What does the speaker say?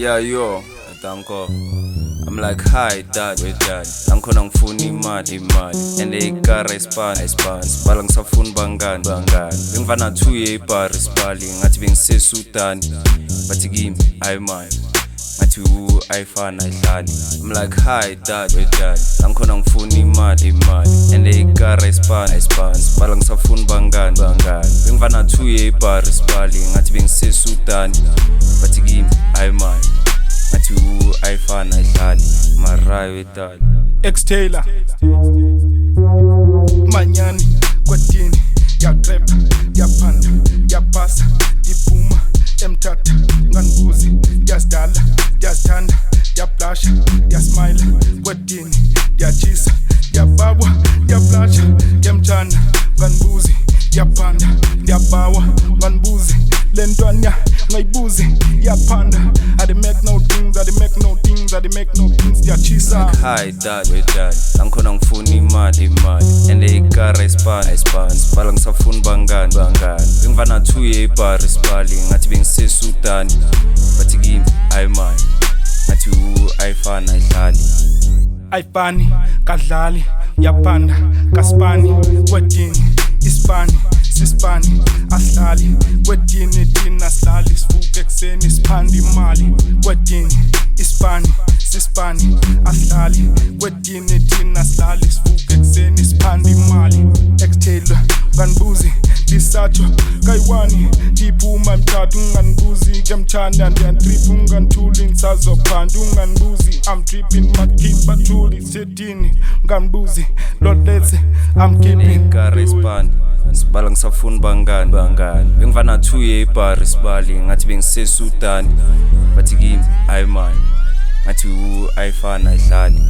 Yeah, yo, danko. I'm like, hi, dad, wait, dad. Lankhona ngifuna imali. And ikara ispan. Sibala ngisafuna bangani. Bengivana 2 ye ibar isibali. Ngathi bengisesudani. Bathi kimi, hayi man. Ngathi ayifana ayidlali. I'm like, hi, dad, wait, dad. Lankhona ngifuna imali. And ikara ispan. Sibala ngisafuna bangani. Bengivana 2 ye ibar isibali. Ngathi bengisesudani. Bathi kimi, hayi man. Ngathi ayifana ayidlali. Marayo edali. Ex-Taylor Manyani Kwatini Yatrap Yapanda Yapasa Ipuma Emtata Nganbuzi Yazdala Yazthanda Yaplasha Yasmile Kwatini Yachisa Yabawa Yaplasha Yamchana Nganbuzi Yapanda Yabawa Nganbuzi Lentwanya Ngaibuzi Yapanda I dey make no things Yachisa Hi dad, wait dad. Lankhona ngifuna imali. And ikara ispan. Sibala ngisafuna bangani. Bengivana 2 ye ibar isibali. Ngathi bengisesudani. Bathi kimi, hayi man. Ngathi ayifana ayidlali. Ayifani kadlali Yapanda Kaspani Kwedini Ispani Sispani Ahlali Kwedini Tina Slali Sivuke ekseni siphanda imali Kwedini Ispani Sispani Ahlali Kwedini Tina Slali Sivuke ekseni siphanda imali Ex-Taylor Nganbuzi Lisacho Kaiwani Diphuma mthathu nganbuzi Kemchana ndiyantripa unganthuli ngisazophanda unganbuzi I'm tripping makipa thuli setini nganbuzi lotetse I'm keeping ikara ispan. Sibala ngisafuna bangani. Bengivana 2 ye ibar isibali. Ngathi bengisesudani. Bathi kimi, hayi man. Ngathi ayifana ayidlali.